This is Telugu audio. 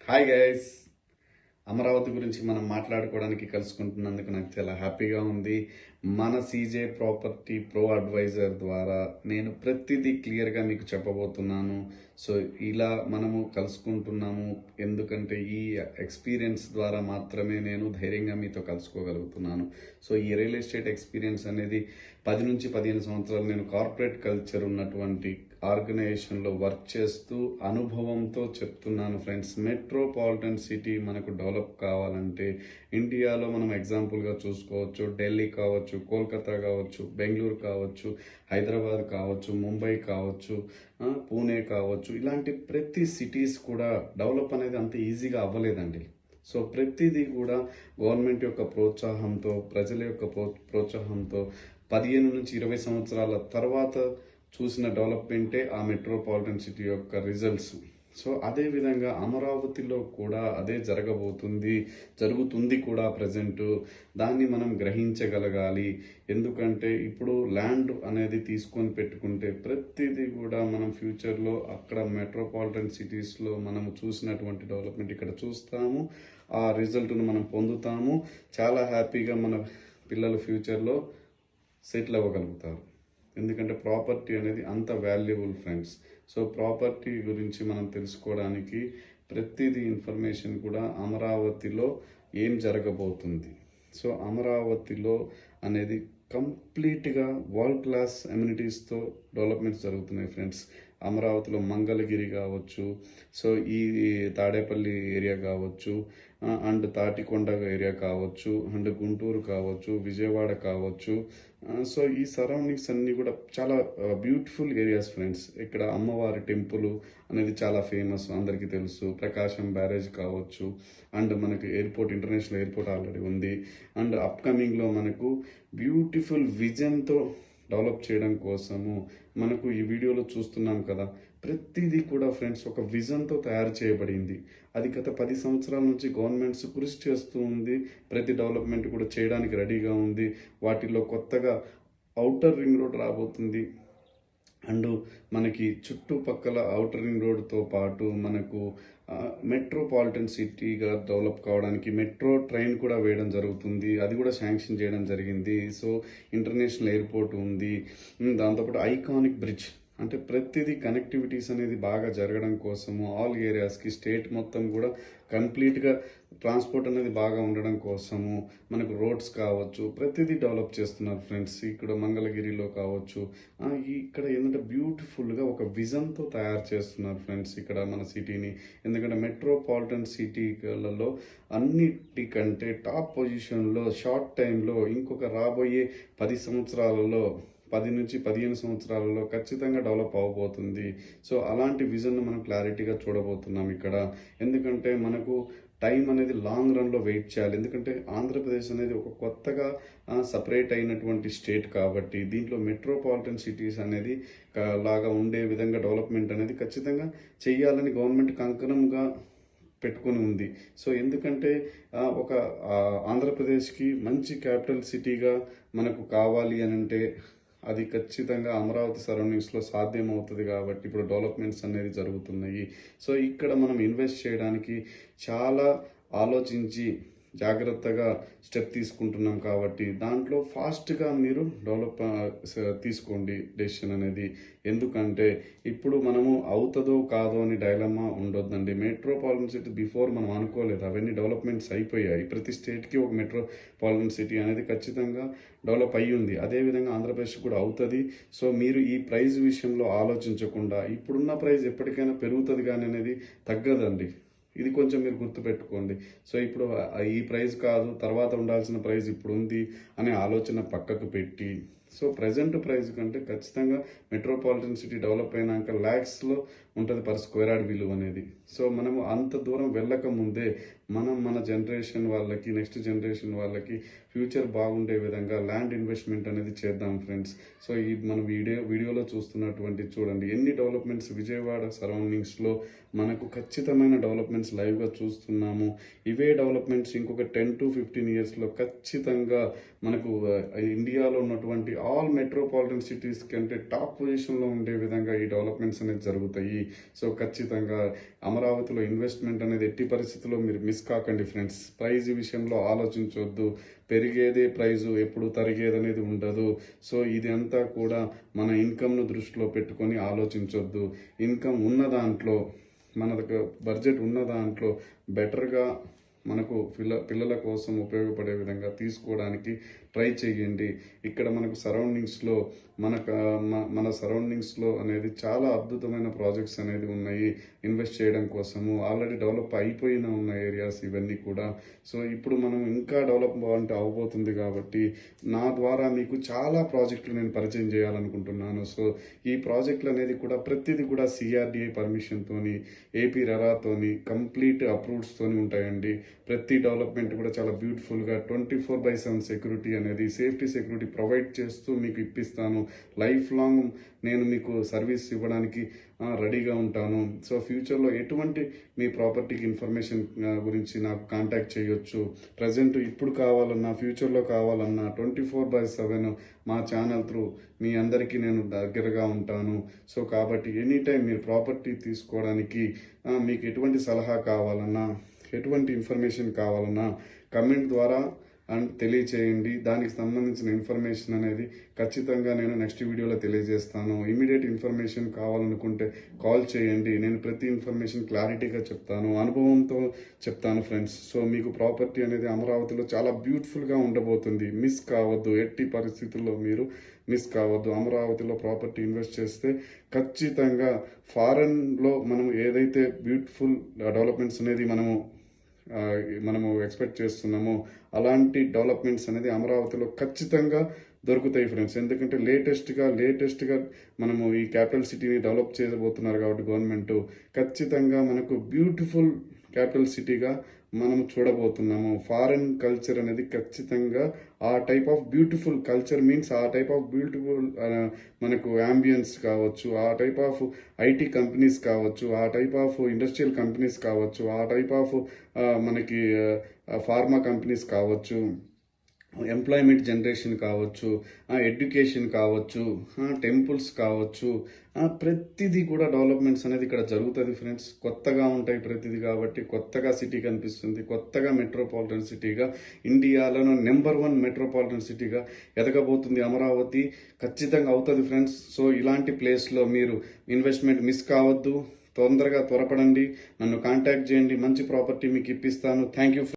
హాయ్ గైస్, అమరావతి గురించి మనం మాట్లాడుకోవడానికి కలుసుకుంటున్నందుకు నాకు చాలా హ్యాపీగా ఉంది. మన సీజే ప్రాపర్టీ ప్రో అడ్వైజర్ ద్వారా నేను ప్రతిదీ క్లియర్గా మీకు చెప్పబోతున్నాను. సో ఇలా మనము కలుసుకుంటున్నాము ఎందుకంటే ఈ ఎక్స్పీరియన్స్ ద్వారా మాత్రమే నేను ధైర్యంగా మీతో కలుసుకోగలుగుతున్నాను. సో ఈ రియల్ ఎస్టేట్ ఎక్స్పీరియన్స్ అనేది 10 నుంచి 15 సంవత్సరాలు నేను కార్పొరేట్ కల్చర్ ఉన్నటువంటి ఆర్గనైజేషన్లో వర్క్ చేస్తూ అనుభవంతో చెప్తున్నాను ఫ్రెండ్స్. మెట్రోపాలిటన్ సిటీ మనకు డెవలప్ కావాలంటే ఇండియాలో మనం ఎగ్జాంపుల్గా చూసుకోవచ్చు. ఢిల్లీ కావచ్చు, కోల్కతా కావచ్చు, బెంగళూరు కావచ్చు, హైదరాబాద్ కావచ్చు, ముంబై కావచ్చు, పూణే కావచ్చు, ఇలాంటి ప్రతి సిటీస్ కూడా డెవలప్ అనేది అంత ఈజీగా అవ్వలేదండి. సో ప్రతిదీ కూడా గవర్నమెంట్ యొక్క ప్రోత్సాహంతో, ప్రజల యొక్క ప్రోత్సాహంతో 15 నుంచి 20 సంవత్సరాల తర్వాత చూసిన డెవలప్మెంటే ఆ మెట్రోపాలిటన్ సిటీ యొక్క రిజల్ట్స్. సో అదేవిధంగా అమరావతిలో కూడా అదే జరుగుతుంది కూడా ప్రజెంట్. దాన్ని మనం గ్రహించగలగాలి. ఎందుకంటే ఇప్పుడు ల్యాండ్ అనేది తీసుకొని పెట్టుకుంటే ప్రతిదీ కూడా మనం ఫ్యూచర్లో అక్కడ మెట్రోపాలిటన్ సిటీస్లో మనం చూసినటువంటి డెవలప్మెంట్ ఇక్కడ చూస్తాము. ఆ రిజల్ట్ను మనం పొందుతాము. చాలా హ్యాపీగా మన పిల్లలు ఫ్యూచర్లో సెటిల్ అవ్వగలుగుతారు. ఎందుకంటే ప్రాపర్టీ అనేది అంత వాల్యుబుల్ ఫ్రెండ్స్. సో ప్రాపర్టీ గురించి మనం తెలుసుకోవడానికి ప్రతిదీ ఇన్ఫర్మేషన్ కూడా అమరావతిలో ఏం జరగబోతుంది. సో అమరావతిలో అనేది కంప్లీట్గా వరల్డ్ క్లాస్ అమ్యూనిటీస్తో డెవలప్మెంట్స్ జరుగుతున్నాయి ఫ్రెండ్స్. అమరావతిలో మంగళగిరి కావచ్చు, సో ఈ తాడేపల్లి ఏరియా కావచ్చు, అండ్ తాటికొండ ఏరియా కావచ్చు, అండ్ గుంటూరు కావచ్చు, విజయవాడ కావచ్చు. సో ఈ సరౌండింగ్స్ అన్నీ కూడా చాలా బ్యూటిఫుల్ ఏరియాస్ ఫ్రెండ్స్. ఇక్కడ అమ్మవారి టెంపుల్ అనేది చాలా ఫేమస్, అందరికీ తెలుసు. ప్రకాశం బ్యారేజ్ కావచ్చు, అండ్ మనకి ఇంటర్నేషనల్ ఎయిర్పోర్ట్ ఆల్రెడీ ఉంది. అండ్ అప్కమింగ్లో మనకు బ్యూటిఫుల్ విజన్తో డెవలప్ చేయడం కోసము మనకు ఈ వీడియోలో చూస్తున్నాం కదా, ప్రతిదీ కూడా ఫ్రెండ్స్ ఒక విజన్తో తయారు చేయబడింది. అది గత 10 సంవత్సరాల నుంచి గవర్నమెంట్స్ కృషి చేస్తూ ఉంది. ప్రతి డెవలప్మెంట్ కూడా చేయడానికి రెడీగా ఉంది. వాటిలో కొత్తగా ఔటర్ రింగ్ రోడ్ రాబోతుంది. అండ్ మనకి చుట్టుపక్కల ఔటర్ రింగ్ రోడ్తో పాటు మనకు మెట్రోపాలిటన్ సిటీగా డెవలప్ కావడానికి మెట్రో ట్రైన్ కూడా వేయడం జరుగుతుంది. అది కూడా శాంక్షన్ చేయడం జరిగింది. సో ఇంటర్నేషనల్ ఎయిర్పోర్ట్ ఉంది. దాంతోపాటు ఐకానిక్ బ్రిడ్జ్, అంటే ప్రతిదీ కనెక్టివిటీస్ అనేది బాగా జరగడం కోసము ఆల్ ఏరియాస్కి స్టేట్ మొత్తం కూడా కంప్లీట్గా ట్రాన్స్పోర్ట్ అనేది బాగా ఉండడం కోసము మనకు రోడ్స్ కావచ్చు, ప్రతిదీ డెవలప్ చేస్తున్నారు ఫ్రెండ్స్. ఇక్కడ మంగళగిరిలో కావచ్చు, ఇక్కడ ఏంటంటే బ్యూటిఫుల్గా ఒక విజన్తో తయారు చేస్తున్నారు ఫ్రెండ్స్ ఇక్కడ మన సిటీని. ఎందుకంటే మెట్రోపాలిటన్ సిటీలలో అన్నిటికంటే టాప్ పొజిషన్లో షార్ట్ టైంలో ఇంకొక రాబోయే 10 సంవత్సరాలలో 10 నుంచి 15 సంవత్సరాలలో ఖచ్చితంగా డెవలప్ అవ్వబోతుంది. సో అలాంటి విజన్ మనం క్లారిటీగా చూడబోతున్నాం ఇక్కడ. ఎందుకంటే మనకు టైం అనేది లాంగ్ రన్లో వెయిట్ చేయాలి. ఎందుకంటే ఆంధ్రప్రదేశ్ అనేది ఒక కొత్తగా సపరేట్ అయినటువంటి స్టేట్ కాబట్టి దీంట్లో మెట్రోపాలిటన్ సిటీస్ అనేది లాగా ఉండే విధంగా డెవలప్మెంట్ అనేది ఖచ్చితంగా చెయ్యాలని గవర్నమెంట్ కంకణంగా పెట్టుకొని ఉంది. సో ఎందుకంటే ఒక ఆంధ్రప్రదేశ్కి మంచి క్యాపిటల్ సిటీగా మనకు కావాలి అని అంటే అది ఖచ్చితంగా అమరావతి సరౌండింగ్స్లో సాధ్యం అవుతుంది. కాబట్టి ఇప్పుడు డెవలప్మెంట్స్ అనేది జరుగుతున్నాయి. సో ఇక్కడ మనం ఇన్వెస్ట్ చేయడానికి చాలా ఆలోచించి జాగ్రత్తగా స్టెప్ తీసుకుంటున్నాం కాబట్టి దాంట్లో ఫాస్ట్గా మీరు తీసుకోండి డెసిషన్ అనేది. ఎందుకంటే ఇప్పుడు మనము అవుతుందో కాదో అని డైలమా ఉండొద్దండి. మెట్రోపాలిటన్ సిటీ బిఫోర్ మనం అనుకోలేదు, అవన్నీ డెవలప్మెంట్స్ అయిపోయాయి. ప్రతి స్టేట్కి ఒక మెట్రోపాలిటన్ సిటీ అనేది ఖచ్చితంగా డెవలప్ అయ్యి ఉంది. అదేవిధంగా ఆంధ్రప్రదేశ్ కూడా అవుతుంది. సో మీరు ఈ ప్రైస్ విషయంలో ఆలోచించకుండా ఇప్పుడున్న ప్రైస్ ఎప్పటికైనా పెరుగుతుంది కానీ అనేది తగ్గదండి. ఇది కొంచెం మీరు గుర్తుపెట్టుకోండి. సో ఇప్పుడు ఈ ప్రైస్ కాదు, తర్వాత ఉండాల్సిన ప్రైస్ ఇప్పుడు ఉంది అనే ఆలోచన పక్కకు పెట్టి, సో ప్రజెంట్ ప్రైస్ కంటే ఖచ్చితంగా మెట్రోపాలిటన్ సిటీ డెవలప్ అయినాక ల్యాక్స్లో ఉంటుంది పర్ స్క్వేర్ యార్డ్ విలువ అనేది. సో మనము అంత దూరం వెళ్ళక ముందే మన జనరేషన్ వాళ్ళకి, నెక్స్ట్ జనరేషన్ వాళ్ళకి ఫ్యూచర్ బాగుండే విధంగా ల్యాండ్ ఇన్వెస్ట్మెంట్ అనేది చేద్దాం ఫ్రెండ్స్. సో ఈ మన వీడియోలో చూస్తున్నటువంటి చూడండి ఎన్ని డెవలప్మెంట్స్ విజయవాడ సరౌండింగ్స్లో మనకు ఖచ్చితమైన డెవలప్మెంట్స్ లైవ్గా చూస్తున్నాము. ఇవే డెవలప్మెంట్స్ ఇంకొక 10 to 15 ఇయర్స్లో ఖచ్చితంగా మనకు ఇండియాలో ఉన్నటువంటి ఆల్ మెట్రోపాలిటన్ సిటీస్ కంటే టాప్ పొజిషన్లో ఉండే విధంగా ఈ డెవలప్మెంట్స్ అనేది జరుగుతాయి. సో ఖచ్చితంగా అమరావతిలో ఇన్వెస్ట్మెంట్ అనేది ఎట్టి పరిస్థితుల్లో మీరు మిస్ కాకండి ఫ్రెండ్స్. ప్రైజ్ విషయంలో ఆలోచించవద్దు. పెరిగేదే ప్రైజు, ఎప్పుడు తరిగేది అనేది ఉండదు. సో ఇది అంతా కూడా మన ఇన్కమ్ను దృష్టిలో పెట్టుకొని ఆలోచించొద్దు. ఇన్కమ్ ఉన్న దాంట్లో, మన దగ్గర బడ్జెట్ ఉన్న దాంట్లో బెటర్గా మనకు పిల్లల కోసం ఉపయోగపడే విధంగా తీసుకోవడానికి ట్రై చేయండి. ఇక్కడ మనకు సరౌండింగ్స్లో మన సరౌండింగ్స్లో అనేది చాలా అద్భుతమైన ప్రాజెక్ట్స్ అనేది ఉన్నాయి ఇన్వెస్ట్ చేయడం కోసము. ఆల్రెడీ డెవలప్ అయిపోయిన ఉన్న ఏరియాస్ ఇవన్నీ కూడా. సో ఇప్పుడు మనం ఇంకా డెవలప్ అవబోతుంది కాబట్టి నా ద్వారా మీకు చాలా ప్రాజెక్టులు నేను పరిచయం చేయాలనుకుంటున్నాను. సో ఈ ప్రాజెక్టులు అనేది కూడా ప్రతిదీ కూడా సిఆర్డిఐ పర్మిషన్తోని, ఏపీ రెరాతోని, కంప్లీట్ అప్రూవ్డ్స్తోని ఉంటాయండి. ప్రతి డెవలప్మెంట్ కూడా చాలా బ్యూటిఫుల్గా 24/7 సెక్యూరిటీ అనేది, సేఫ్టీ సెక్యూరిటీ ప్రొవైడ్ చేస్తూ మీకు ఇప్పిస్తాను. లైఫ్ లాంగ్ నేను మీకు సర్వీస్ ఇవ్వడానికి రెడీగా ఉంటాను. సో ఫ్యూచర్లో ఎటువంటి మీ ప్రాపర్టీకి ఇన్ఫర్మేషన్ గురించి నాకు కాంటాక్ట్ చేయొచ్చు. ప్రజెంట్ ఇప్పుడు కావాలన్నా, ఫ్యూచర్లో కావాలన్నా 24/7 మా ఛానల్ త్రూ మీ అందరికీ నేను దగ్గరగా ఉంటాను. సో కాబట్టి ఎనీ టైం మీరు ప్రాపర్టీ తీసుకోవడానికి మీకు ఎటువంటి సలహా కావాలన్నా, ఎటువంటి ఇన్ఫర్మేషన్ కావాలన్నా కమెంట్ ద్వారా అండ్ తెలియచేయండి. దానికి సంబంధించిన ఇన్ఫర్మేషన్ అనేది ఖచ్చితంగా నేను నెక్స్ట్ వీడియోలో తెలియజేస్తాను. ఇమీడియట్ ఇన్ఫర్మేషన్ కావాలనుకుంటే కాల్ చేయండి. నేను ప్రతి ఇన్ఫర్మేషన్ క్లారిటీగా చెప్తాను, అనుభవంతో చెప్తాను ఫ్రెండ్స్. సో మీకు ప్రాపర్టీ అనేది అమరావతిలో చాలా బ్యూటిఫుల్గా ఉండబోతుంది. మిస్ కావద్దు, ఎట్టి పరిస్థితుల్లో మీరు మిస్ కావద్దు. అమరావతిలో ప్రాపర్టీ ఇన్వెస్ట్ చేస్తే ఖచ్చితంగా ఫారెన్లో మనం ఏదైతే బ్యూటిఫుల్ డెవలప్మెంట్స్ అనేది మనము ఎక్స్పెక్ట్ చేస్తున్నామో అలాంటి డెవలప్మెంట్స్ అనేది అమరావతిలో ఖచ్చితంగా దొరుకుతాయి ఫ్రెండ్స్. ఎందుకంటే లేటెస్ట్గా మనము ఈ క్యాపిటల్ సిటీని డెవలప్ చేయబోతున్నారు కాబట్టి గవర్నమెంట్ ఖచ్చితంగా మనకు బ్యూటిఫుల్ క్యాపిటల్ సిటీగా మనం చూడబోతున్నాము. ఫారెన్ కల్చర్ అనేది ఖచ్చితంగా ఆ type of beautiful culture means ఆ టైప్ ఆఫ్ బ్యూటిఫుల్ మనకు అంబియన్స్ కావచ్చు, ఆ టైప్ ఆఫ్ ఐటీ కంపెనీస్ కావచ్చు, ఆ టైప్ ఆఫ్ ఇండస్ట్రియల్ కంపెనీస్ కావచ్చు, ఆ టైప్ ఆఫ్ మనకి ఫార్మా కంపెనీస్ కావచ్చు, ఎంప్లాయ్మెంట్ జనరేషన్ కావచ్చు, ఎడ్యుకేషన్ కావచ్చు, టెంపుల్స్ కావచ్చు, ప్రతిదీ కూడా డెవలప్మెంట్స్ అనేది ఇక్కడ జరుగుతుంది ఫ్రెండ్స్. కొత్తగా ఉంటాయి ప్రతిదీ కాబట్టి కొత్తగా సిటీ కనిపిస్తుంది. కొత్తగా మెట్రోపాలిటన్ సిటీగా, ఇండియాలోనే నెంబర్ 1 మెట్రోపాలిటన్ సిటీగా ఎదగబోతుంది అమరావతి. ఖచ్చితంగా అవుతుంది ఫ్రెండ్స్. సో ఇలాంటి ప్లేస్లో మీరు ఇన్వెస్ట్మెంట్ మిస్ కావద్దు. త్వరపడండి, నన్ను కాంటాక్ట్ చేయండి, మంచి ప్రాపర్టీ మీకు ఇప్పిస్తాను. Thank you.